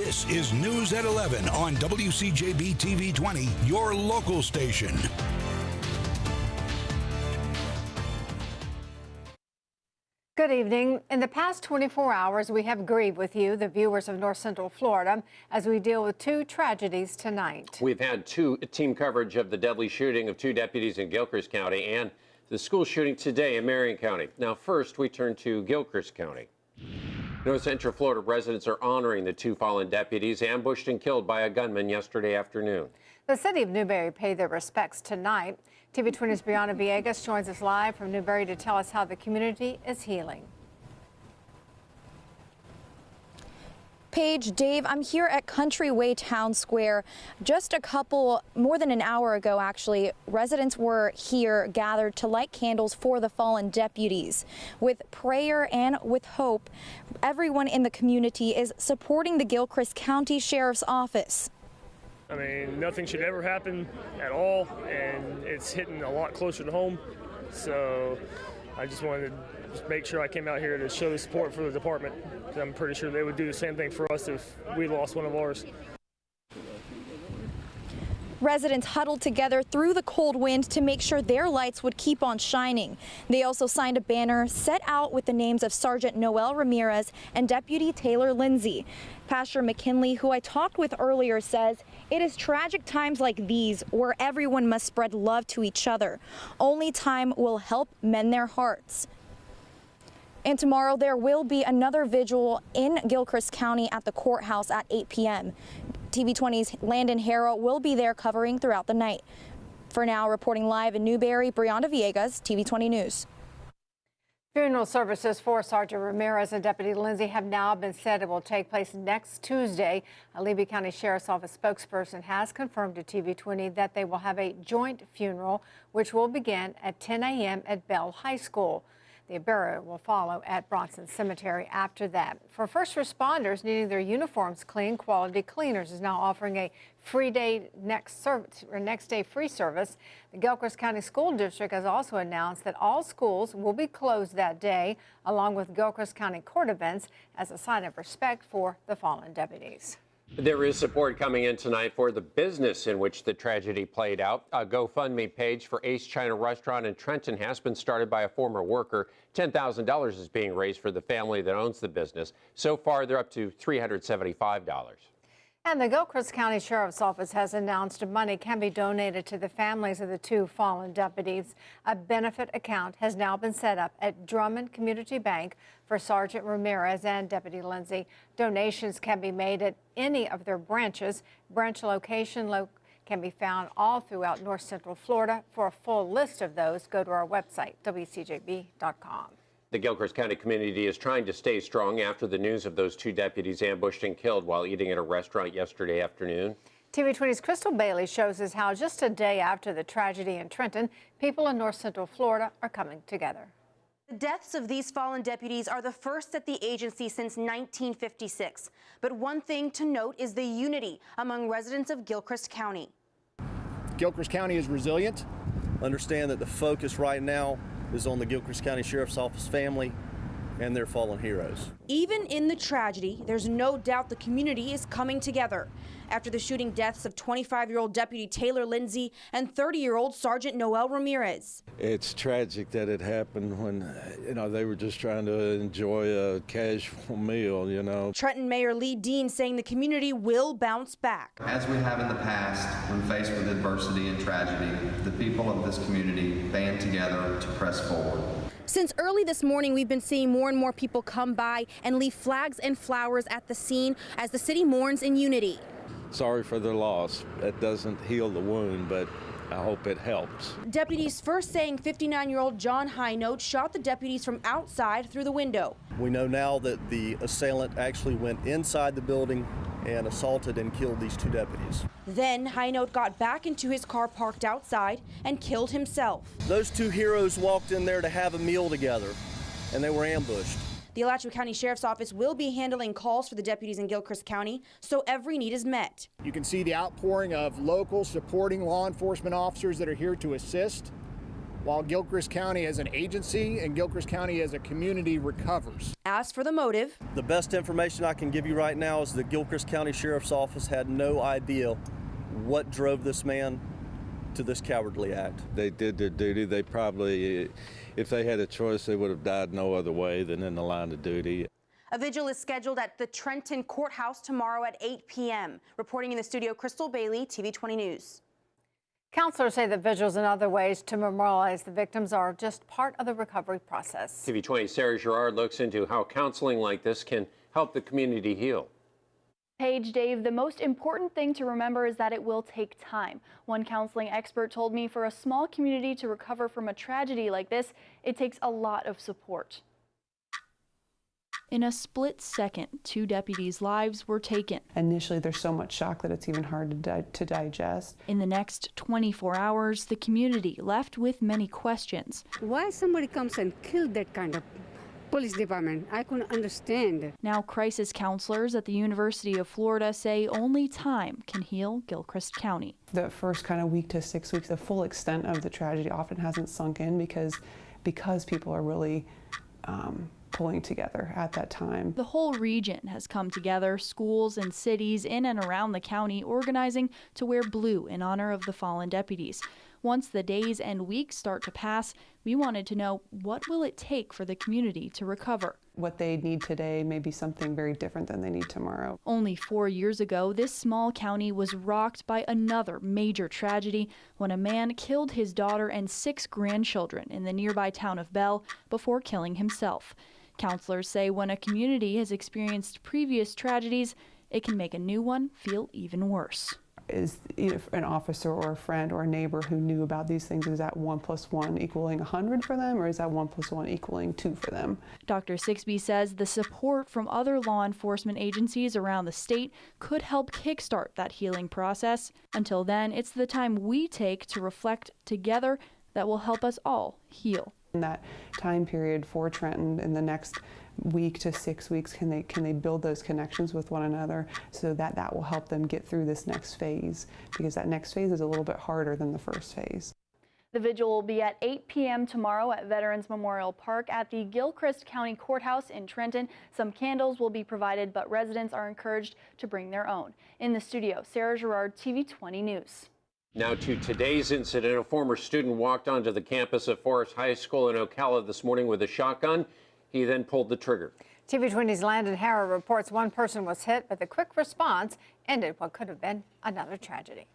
This is News at 11 on WCJB TV 20, your local station. Good evening. In the past 24 hours, we have grieved with you, the viewers of North Central Florida, as we deal with two tragedies tonight. We've had team coverage of the deadly shooting of two deputies in Gilchrist County and the school shooting today in Marion County. Now, first, we turn to Gilchrist County. North Central Florida residents are honoring the two fallen deputies ambushed and killed by a gunman yesterday afternoon. The city of Newberry paid their respects tonight. TV 20's Brianna Villegas joins us live from Newberry to tell us how the community is healing. Paige, Dave, I'm here at Countryway Town Square. Just more than an hour ago, actually, residents were here gathered to light candles for the fallen deputies. With prayer and with hope, everyone in the community is supporting the Gilchrist County Sheriff's Office. I mean, nothing should ever happen at all, and it's hitting a lot closer to home. So I just wanted to make sure I came out here to show the support for the department, because I'm pretty sure they would do the same thing for us if we lost one of ours. Residents huddled together through the cold wind to make sure their lights would keep on shining. They also signed a banner set out with the names of Sergeant Noel Ramirez and Deputy Taylor Lindsay. Pastor McKinley, who I talked with earlier, says it is tragic times like these where everyone must spread love to each other. Only time will help mend their hearts. And tomorrow there will be another vigil in Gilchrist County at the courthouse at 8 p.m. TV 20's Landon Harrell will be there covering throughout the night. For now, reporting live in Newberry, Brianna Villegas, TV 20 News. Funeral services for Sergeant Ramirez and Deputy Lindsay have now been said it will take place next Tuesday. A Levy County Sheriff's Office spokesperson has confirmed to TV 20 that they will have a joint funeral, which will begin at 10 a.m. at Bell High School. The burial will follow at Bronson Cemetery after that. For first responders needing their uniforms clean, Quality Cleaners is now offering a free day next day free service. The Gilchrist County School District has also announced that all schools will be closed that day, along with Gilchrist County court events, as a sign of respect for the fallen deputies. There is support coming in tonight for the business in which the tragedy played out. A GoFundMe page for Ace China Restaurant in Trenton has been started by a former worker. $10,000 is being raised for the family that owns the business. So far, they're up to $375. And the Gilchrist County Sheriff's Office has announced money can be donated to the families of the two fallen deputies. A benefit account has now been set up at Drummond Community Bank for Sergeant Ramirez and Deputy Lindsay. Donations can be made at any of their branches. Branch location can be found all throughout North Central Florida. For a full list of those, go to our website, WCJB.com. The Gilchrist County community is trying to stay strong after the news of those two deputies ambushed and killed while eating at a restaurant yesterday afternoon. TV 20's Crystal Bailey shows us how just a day after the tragedy in Trenton, people in North Central Florida are coming together. The deaths of these fallen deputies are the first at the agency since 1956. But one thing to note is the unity among residents of Gilchrist County. Gilchrist County is resilient. Understand that the focus right now is on the Gilchrist County Sheriff's Office family and their fallen heroes. Even in the tragedy, there's no doubt the community is coming together. After the shooting deaths of 25-year-old Deputy Taylor Lindsay and 30-year-old Sergeant Noel Ramirez. It's tragic that it happened when, they were just trying to enjoy a casual meal, Trenton Mayor Lee Dean saying the community will bounce back. As we have in the past, when faced with adversity and tragedy, the people of this community band together to press forward. Since early this morning, we've been seeing more and more people come by and leave flags and flowers at the scene as the city mourns in unity. Sorry for their loss. That doesn't heal the wound, but I hope it helps. Deputies first saying 59-year-old John Highnote shot the deputies from outside through the window. We know now that the assailant actually went inside the building and assaulted and killed these two deputies. Then Highnote got back into his car parked outside and killed himself. Those two heroes walked in there to have a meal together, and they were ambushed. The Alachua County Sheriff's Office will be handling calls for the deputies in Gilchrist County, so every need is met. You can see the outpouring of local supporting law enforcement officers that are here to assist. while Gilchrist County as an agency and Gilchrist County as a community recovers. As for the motive, The best information I can give you right now is the Gilchrist County Sheriff's Office had no idea what drove this man to this cowardly act. They did their duty. They probably, if they had a choice, they would have died no other way than in the line of duty. a vigil is scheduled at the Trenton Courthouse tomorrow at 8 p.m. Reporting in the studio, Crystal Bailey, TV 20 News. Counselors say that vigils and other ways to memorialize the victims are just part of the recovery process. TV 20's Sarah Girard looks into how counseling like this can help the community heal. Paige, Dave, the most important thing to remember is that it will take time. One counseling expert told me for a small community to recover from a tragedy like this, it takes a lot of support. In a split second, 2 deputies' lives were taken. Initially, there's so much shock that it's even hard to digest. In the next 24 hours, the community left with many questions. Why somebody comes and kills that kind of police department? I couldn't understand. Now, crisis counselors at the University of Florida say only time can heal Gilchrist County. The first kind of week to 6 weeks, the full extent of the tragedy often hasn't sunk in because people are really pulling together at that time. The whole region has come together, schools and cities in and around the county organizing to wear blue in honor of the fallen deputies. Once the days and weeks start to pass, we wanted to know, what will it take for the community to recover? What they need today may be something very different than they need tomorrow. Only 4 years ago, this small county was rocked by another major tragedy when a man killed his daughter and 6 grandchildren in the nearby town of Bell before killing himself. Counselors say when a community has experienced previous tragedies, it can make a new one feel even worse. Is an officer or a friend or a neighbor who knew about these things, is that 1 + 1 equaling 100 for them, or is that 1 + 1 equaling 2 for them? Dr. Sixby says the support from other law enforcement agencies around the state could help kickstart that healing process. Until then, it's the time we take to reflect together that will help us all heal. In that time period for Trenton, in the next week to 6 weeks, can they build those connections with one another so that will help them get through this next phase, because that next phase is a little bit harder than the first phase. The vigil will be at 8 p.m. tomorrow at Veterans Memorial Park at the Gilchrist County Courthouse in Trenton. Some candles will be provided, but residents are encouraged to bring their own. In the studio, Sarah Girard, TV 20 News. Now to today's incident. A former student walked onto the campus of Forest High School in Ocala this morning with a shotgun. He then pulled the trigger. TV 20's Landon Harrow reports one person was hit, but the quick response ended what could have been another tragedy.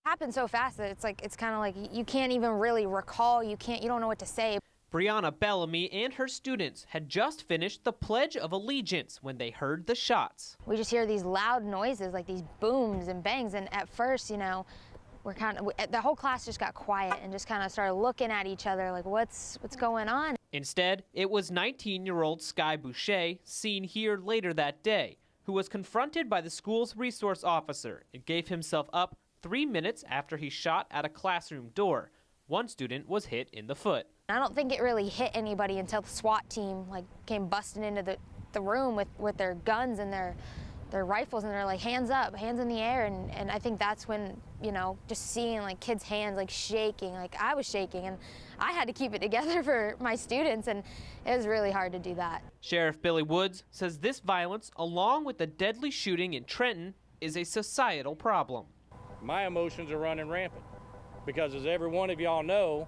Happened so fast that it's kind of like you can't even really recall. You don't know what to say. Brianna Bellamy and her students had just finished the Pledge of Allegiance when they heard the shots. We just hear these loud noises, like these booms and bangs, and at first, the whole class just got quiet and just kind of started looking at each other like, what's going on? Instead, it was 19-year-old Sky Boucher, seen here later that day, who was confronted by the school's resource officer and gave himself up 3 minutes after he shot at a classroom door. One student was hit in the foot. I don't think it really hit anybody until the SWAT team came busting into the room with their guns and their rifles, and they're like, hands up, hands in the air, and I think that's when, just seeing kids' hands shaking, I was shaking, and I had to keep it together for my students, and it was really hard to do that. Sheriff Billy Woods says this violence, along with the deadly shooting in Trenton, is a societal problem. My emotions are running rampant because, as every one of y'all know,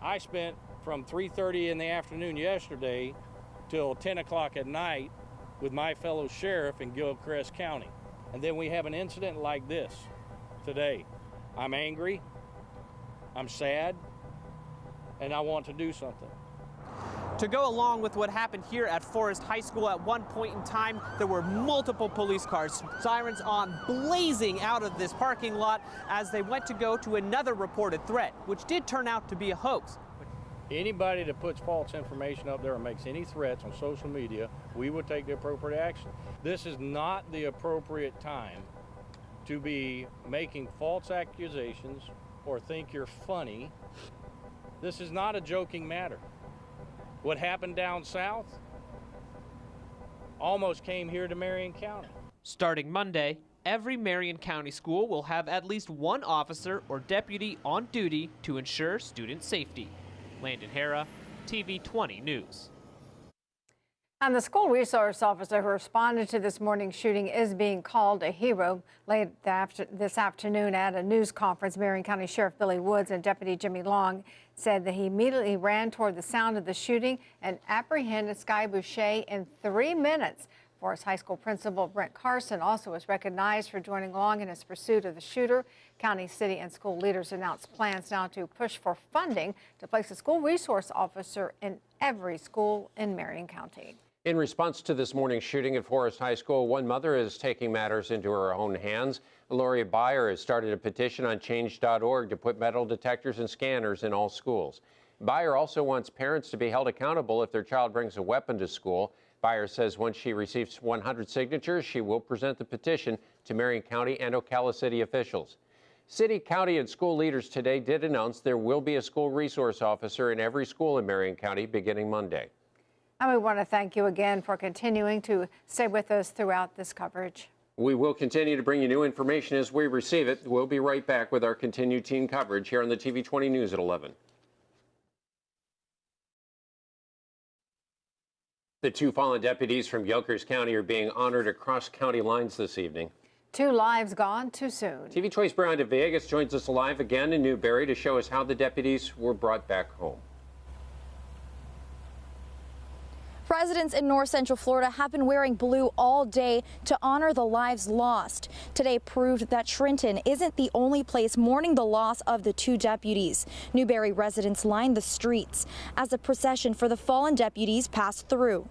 I spent from 3:30 in the afternoon yesterday till 10 o'clock at night with my fellow sheriff in Gilchrist County. And then we have an incident like this today. I'm angry, I'm sad, and I want to do something. To go along with what happened here at Forest High School, at one point in time, there were multiple police cars, sirens on, blazing out of this parking lot as they went to go to another reported threat, which did turn out to be a hoax. Anybody that puts false information up there or makes any threats on social media, we will take the appropriate action. This is not the appropriate time to be making false accusations or think you're funny. This is not a joking matter. What happened down south almost came here to Marion County. Starting Monday, every Marion County school will have at least one officer or deputy on duty to ensure student safety. Landon Hara, TV 20 News. And the school resource officer who responded to this morning's shooting is being called a hero. Late this afternoon at a news conference, Marion County Sheriff Billy Woods and Deputy Jimmy Long said that he immediately ran toward the sound of the shooting and apprehended Sky Boucher in 3 minutes. Forest High School Principal Brent Carson also was recognized for joining Long in his pursuit of the shooter. County, city, and school leaders announced plans now to push for funding to place a school resource officer in every school in Marion County. In response to this morning's shooting at Forest High School, one mother is taking matters into her own hands. Lori Beyer has started a petition on change.org to put metal detectors and scanners in all schools. Beyer also wants parents to be held accountable if their child brings a weapon to school. Beyer says once she receives 100 signatures, she will present the petition to Marion County and Ocala City officials. City, county, and school leaders today did announce there will be a school resource officer in every school in Marion County beginning Monday. And we want to thank you again for continuing to stay with us throughout this coverage. We will continue to bring you new information as we receive it. We'll be right back with our continued team coverage here on the TV 20 News at 11. The 2 fallen deputies from Yonkers County are being honored across county lines this evening. 2 lives gone too soon. TV 20's Brian DeVegas joins us live again in Newberry to show us how the deputies were brought back home. Residents in North Central Florida have been wearing blue all day to honor the lives lost. Today proved that Trenton isn't the only place mourning the loss of the 2 deputies. Newberry residents lined the streets as a procession for the fallen deputies passed through.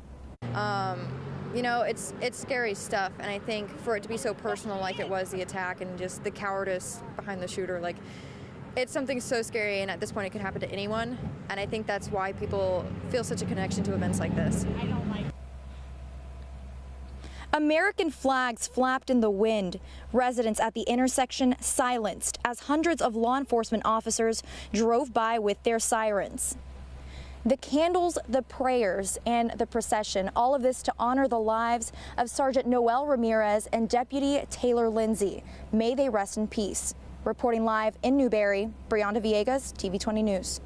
You know, it's scary stuff, and I think for it to be so personal like it was, the attack and just the cowardice behind the shooter, like, it's something so scary, and at this point it could happen to anyone, and I think that's why people feel such a connection to events like this. American flags flapped in the wind. Residents at the intersection silenced as hundreds of law enforcement officers drove by with their sirens. The candles, the prayers, and the procession, all of this to honor the lives of Sergeant Noel Ramirez and Deputy Taylor Lindsay. May they rest in peace. Reporting live in Newberry, Brianna Villegas, TV 20 News.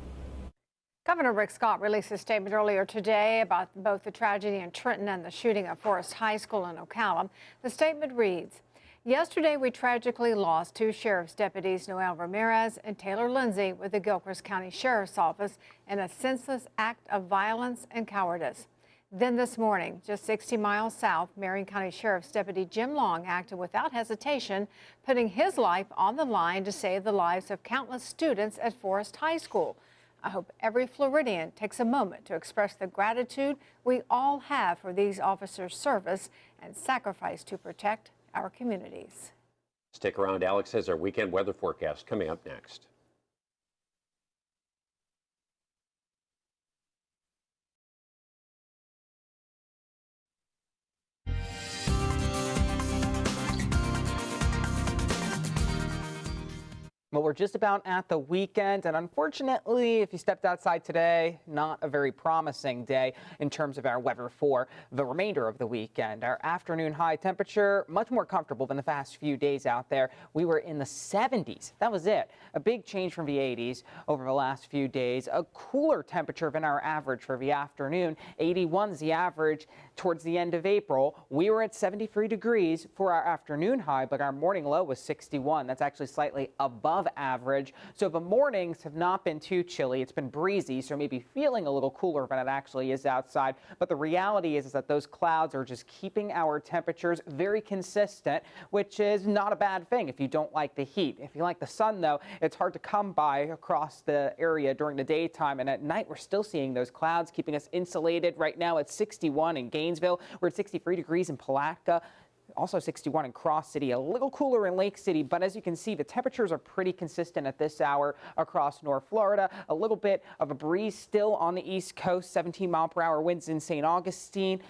Governor Rick Scott released a statement earlier today about both the tragedy in Trenton and the shooting at Forest High School in Ocala. The statement reads, "Yesterday, we tragically lost 2 sheriff's deputies, Noel Ramirez and Taylor Lindsay, with the Gilchrist County Sheriff's Office in a senseless act of violence and cowardice. Then this morning, just 60 miles south, Marion County Sheriff's Deputy Jim Long acted without hesitation, putting his life on the line to save the lives of countless students at Forest High School. I hope every Floridian takes a moment to express the gratitude we all have for these officers' service and sacrifice to protect our communities." Stick around. Alex has our weekend weather forecast coming up next. Well, we're just about at the weekend, and unfortunately, if you stepped outside today, not a very promising day in terms of our weather for the remainder of the weekend. Our afternoon high temperature, much more comfortable than the past few days out there. We were in the 70s. That was it. A big change from the 80s over the last few days. A cooler temperature than our average for the afternoon. 81 is the average towards the end of April. We were at 73 degrees for our afternoon high, but our morning low was 61. That's actually slightly above average. So the mornings have not been too chilly. It's been breezy, so maybe feeling a little cooler than it actually is outside. But the reality is that those clouds are just keeping our temperatures very consistent, which is not a bad thing if you don't like the heat. If you like the sun, though, it's hard to come by across the area during the daytime. And at night, we're still seeing those clouds keeping us insulated. Right now, it's 61 in Gainesville. We're at 63 degrees in Palatka. Also 61 in Cross City, a little cooler in Lake City, but as you can see, the temperatures are pretty consistent at this hour across North Florida. A little bit of a breeze still on the East Coast, 17-mile-per-hour winds in St. Augustine.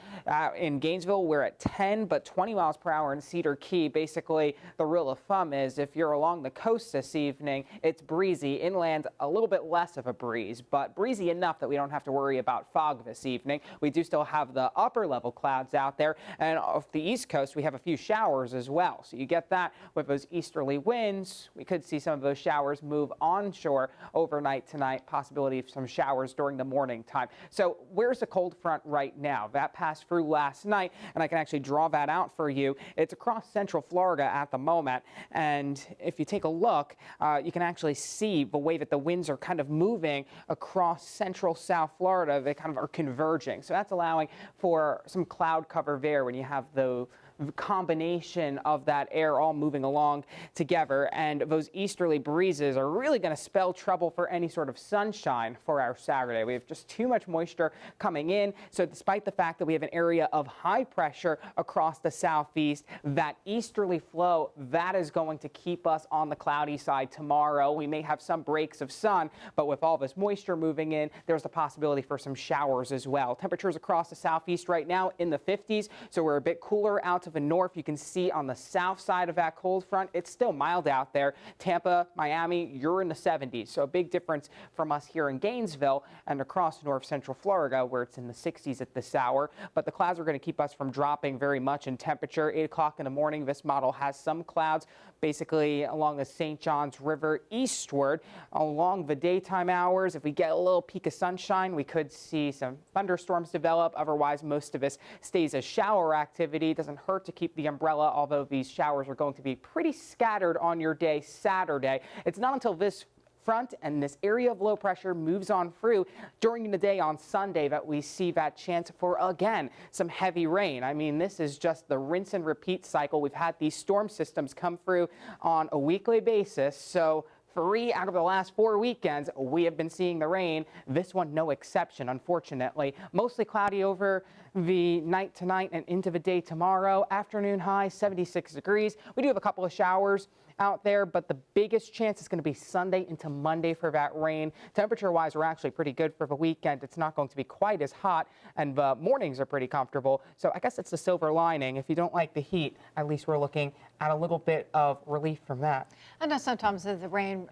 In Gainesville, we're at 10, but 20 miles per hour in Cedar Key. Basically, the rule of thumb is if you're along the coast this evening, it's breezy. Inland, a little bit less of a breeze, but breezy enough that we don't have to worry about fog this evening. We do still have the upper-level clouds out there, and off the East Coast, we have have a few showers as well. So you get that with those easterly winds. We could see some of those showers move onshore overnight tonight, possibility of some showers during the morning time. So where's the cold front right now? That passed through last night, and I can actually draw that out for you. It's across central Florida at the moment, and if you take a look, you can actually see the way that the winds are kind of moving across central South Florida. They kind of are converging. So that's allowing for some cloud cover there when you have the combination of that air all moving along together, and those easterly breezes are really going to spell trouble for any sort of sunshine for our Saturday. We have just too much moisture coming in, so despite the fact that we have an area of high pressure across the southeast, that easterly flow, that is going to keep us on the cloudy side tomorrow. We may have some breaks of sun, but with all this moisture moving in, there's the possibility for some showers as well. Temperatures across the southeast right now in the 50s, so we're a bit cooler out to the north. You can see on the south side of that cold front, it's still mild out there. Tampa, Miami, you're in the 70s. So a big difference from us here in Gainesville and across north central Florida, where it's in the 60s at this hour. But the clouds are going to keep us from dropping very much in temperature. 8 o'clock in the morning, this model has some clouds basically along the St. Johns River eastward. Along the daytime hours, if we get a little peak of sunshine, we could see some thunderstorms develop. Otherwise, most of this stays as shower activity. It doesn't hurt to keep the umbrella, although these showers are going to be pretty scattered on your day Saturday. It's not until this front and this area of low pressure moves on through during the day on Sunday that we see that chance for, again, some heavy rain. I mean, this is just the rinse and repeat cycle. We've had these storm systems come through on a weekly basis, so 3 out of the last 4 weekends, we have been seeing the rain. This one, no exception, unfortunately. Mostly cloudy over the night tonight and into the day tomorrow. Afternoon high, 76 degrees. We do have a couple of showers out there, but the biggest chance is going to be Sunday into Monday for that rain. Temperature-wise, we're actually pretty good for the weekend. It's not going to be quite as hot, and the mornings are pretty comfortable. So I guess it's the silver lining. If you don't like the heat, at least we're looking at a little bit of relief from that. I know sometimes the rain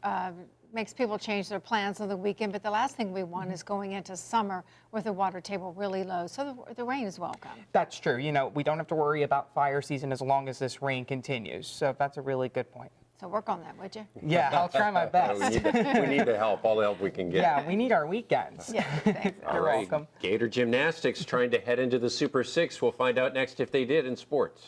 makes people change their plans on the weekend, but the last thing we want is going into summer with the water table really low. So the rain is welcome. That's true. You know, we don't have to worry about fire season as long as this rain continues. So that's a really good point. So work on that, would you? Yeah, I'll try my best. we need the help, all the help we can get. Yeah, we need our weekends. Yeah, thanks. You're welcome. Gator Gymnastics trying to head into the Super 6. We'll find out next if they did in sports.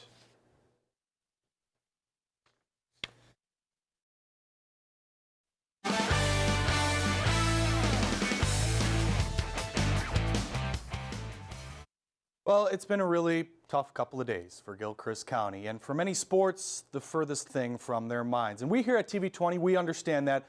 Well, it's been a really tough couple of days for Gilchrist County, and for many sports, the furthest thing from their minds. And we here at TV20, we understand that,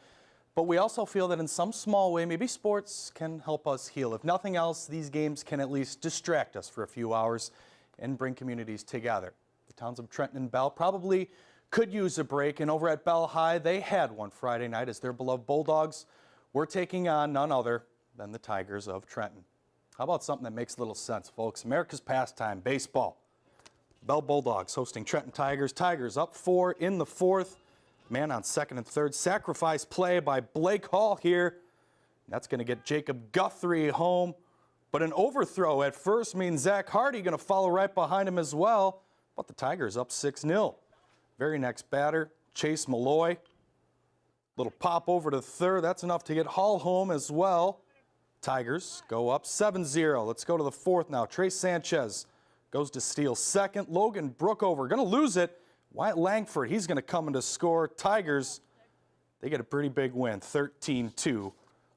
but we also feel that in some small way, maybe sports can help us heal. If nothing else, these games can at least distract us for a few hours and bring communities together. The towns of Trenton and Bell probably could use a break, and over at Bell High, they had one Friday night as their beloved Bulldogs were taking on none other than the Tigers of Trenton. How about something that makes little sense, folks? America's pastime, baseball. Bell Bulldogs hosting Trenton Tigers. Tigers up 4 in the 4th. Man on second and third. Sacrifice play by Blake Hall here. That's going to get Jacob Guthrie home. But an overthrow at first means Zach Hardy going to follow right behind him as well. But the Tigers up 6-0. Very next batter, Chase Malloy. Little pop over to third. That's enough to get Hall home as well. Tigers go up 7-0. Let's go to the 4th now. Trey Sanchez goes to steal second. Logan Brookover going to lose it. Wyatt Langford, he's going to come in to score. Tigers, they get a pretty big win, 13-2,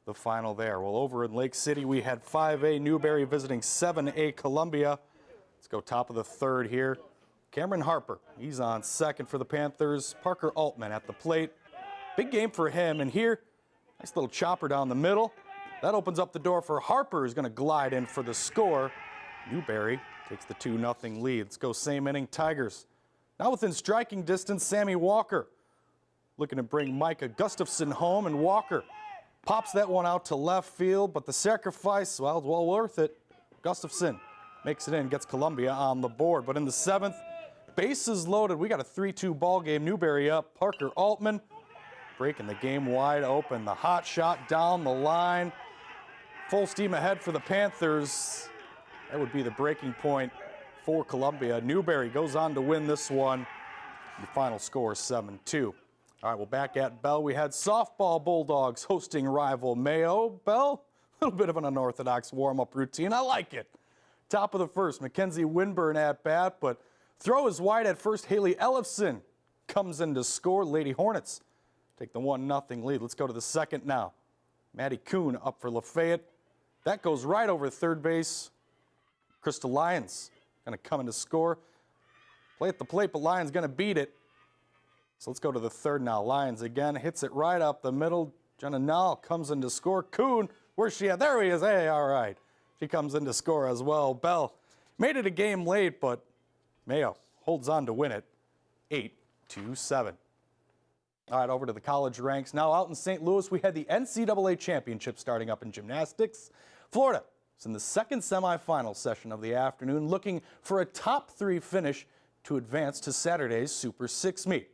the final there. Well, over in Lake City, we had 5A Newberry visiting 7A Columbia. Let's go top of the 3rd here. Cameron Harper, he's on second for the Panthers. Parker Altman at the plate. Big game for him, and here, nice little chopper down the middle. That opens up the door for Harper, who's going to glide in for the score. Newberry takes the 2-0 lead. Let's go same inning, Tigers. Now within striking distance, Sammy Walker looking to bring Micah Gustafson home, and Walker pops that one out to left field, but the sacrifice, well, it's well worth it. Gustafson makes it in, gets Columbia on the board. But in the 7th, bases loaded. We got a 3-2 ball game. Newberry up. Parker Altman breaking the game wide open. The hot shot down the line. Full steam ahead for the Panthers. That would be the breaking point for Columbia. Newberry goes on to win this one. The final score 7-2. All right, well, back at Bell, we had softball Bulldogs hosting rival Mayo. Bell, a little bit of an unorthodox warm-up routine. I like it. Top of the first, Mackenzie Winburn at bat, but throw is wide at first. Haley Ellefson comes in to score. Lady Hornets take the 1-0 lead. Let's go to the second now. Maddie Kuhn up for Lafayette. That goes right over third base. Crystal Lyons going to come in to score. Play at the plate, but Lyons going to beat it. So let's go to the third now. Lyons again hits it right up the middle. Jenna Nall comes in to score. Kuhn, where's she at? There he is. Hey, all right. She comes in to score as well. Bell made it a game late, but Mayo holds on to win it 8-7. All right, over to the college ranks. Now out in St. Louis, we had the NCAA championship starting up in gymnastics. Florida is in the second semifinal session of the afternoon, looking for a top 3 finish to advance to Saturday's Super 6 meet.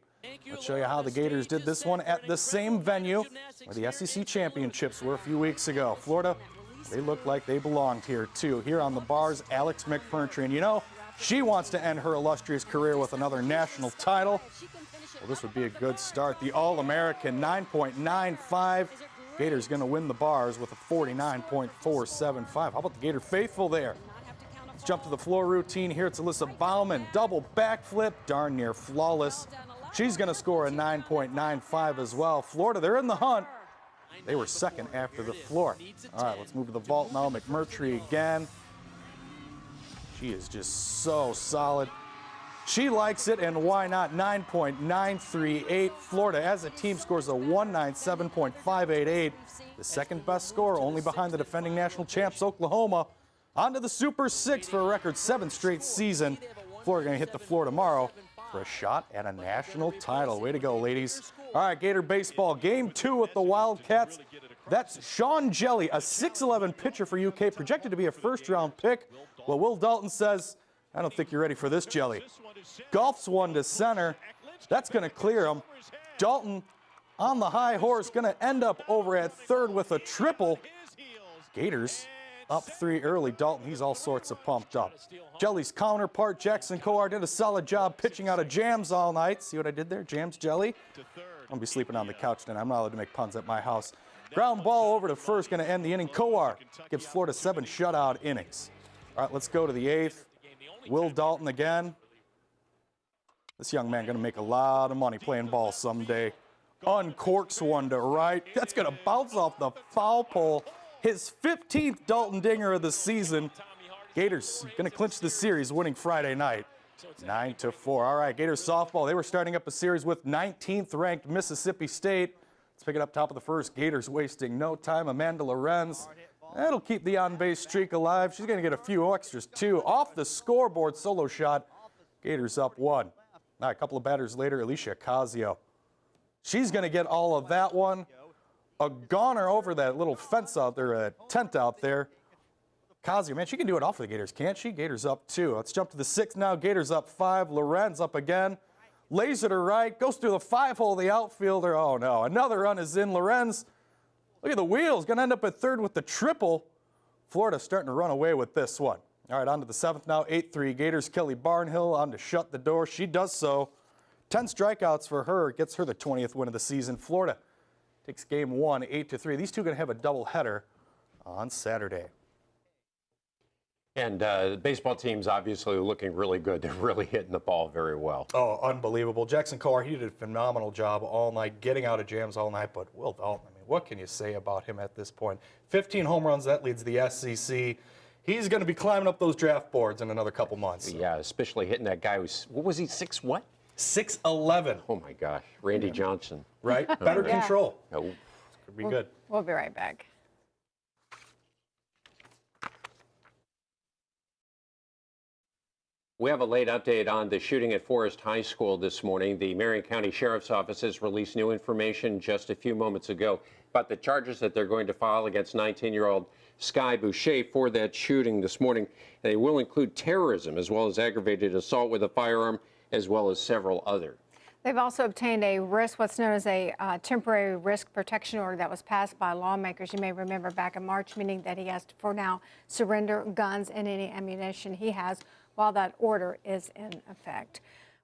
Let's show you how the Gators did this one at the same venue where the SEC championships were a few weeks ago. Florida, they looked like they belonged here too. Here on the bars, Alex McFerntry, and you know, she wants to end her illustrious career with another national title. Well, this would be a good start. The All-American 9.95. Gators going to win the bars with a 49.475. How about the Gator faithful there? Let's jump to the floor routine here. It's Alyssa Bauman. Double backflip, darn near flawless. She's going to score a 9.95 as well. Florida, they're in the hunt. They were second after the floor. All right, let's move to the vault now. McMurtry again. She is just so solid. She likes it, and why not? 9.938. Florida, as a team, scores a 197.588. The second best score, only behind the defending national champs, Oklahoma. On to the Super 6 for a record 7th straight season. Florida going to hit the floor tomorrow for a shot at a national title. Way to go, ladies. All right, Gator baseball, game 2 with the Wildcats. That's Sean Jelly, a 6'11 pitcher for UK, projected to be a first-round pick. Well, Will Dalton says, I don't think you're ready for this, Jelly. Golfs one to center. That's going to clear him. Dalton on the high horse, going to end up over at third with a triple. Gators up 3 early. Dalton, he's all sorts of pumped up. Jelly's counterpart, Jackson Coar, did a solid job pitching out of jams all night. See what I did there? Jams, Jelly. I'm going to be sleeping on the couch tonight. I'm not allowed to make puns at my house. Ground ball over to first, going to end the inning. Coar gives Florida 7 shutout innings. All right, let's go to the 8th. Will Dalton again. This young man going to make a lot of money playing ball someday. Uncorks one to right. That's going to bounce off the foul pole. His 15th Dalton dinger of the season. Gators going to clinch the series, winning Friday night, 9-4. All right, Gators softball. They were starting up a series with 19th ranked Mississippi State. Let's pick it up top of the first. Gators wasting no time. Amanda Lorenz. That'll keep the on-base streak alive. She's going to get a few extras, too. Off the scoreboard, solo shot. Gators up 1. All right, a couple of batters later, Alicia Casio. She's going to get all of that one. A goner over that little fence out there, a tent out there. Casio, man, she can do it all for the Gators, can't she? Gators up 2. Let's jump to the 6th now. Gators up 5. Lorenz up again. Lays it to right. Goes through the 5-hole of the outfielder. Oh, no. Another run is in. Lorenz, look at the wheels. Going to end up at third with the triple. Florida starting to run away with this one. All right, on to the 7th now. 8-3. Gators, Kelly Barnhill on to shut the door. She does so. 10 strikeouts for her. Gets her the 20th win of the season. Florida takes game 1, 8-3. These two are going to have a doubleheader on Saturday. And the baseball team's obviously looking really good. They're really hitting the ball very well. Oh, unbelievable. Jackson Coar, he did a phenomenal job all night, getting out of jams all night. But Will Dalton, I mean, what can you say about him at this point? 15 home runs, that leads the SEC. He's going to be climbing up those draft boards in another couple months. Yeah, especially hitting that guy who's, what was he, 6 what? 6'11". Oh, my gosh. Randy Johnson. Right? Better control. Oh. This could be good. We'll be right back. We have a late update on the shooting at Forest High School this morning. The Marion County Sheriff's Office has released new information just a few moments ago about the charges that they're going to file against 19-year-old Sky Boucher for that shooting this morning. They will include terrorism as well as aggravated assault with a firearm, as well as several other. They've also obtained a risk, what's known as a temporary risk protection order that was passed by lawmakers. You may remember back in March, meaning that he has to, for now, surrender guns and any ammunition he has. while that order is in effect.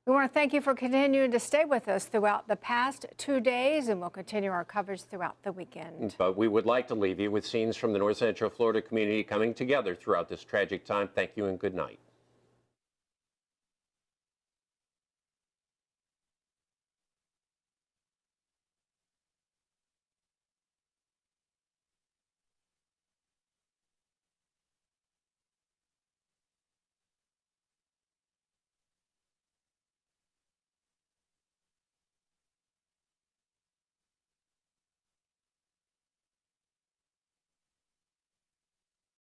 We want to thank you for continuing to stay with us throughout the past 2 days, and we'll continue our coverage throughout the weekend. But we would like to leave you with scenes from the North Central Florida community coming together throughout this tragic time. Thank you and good night.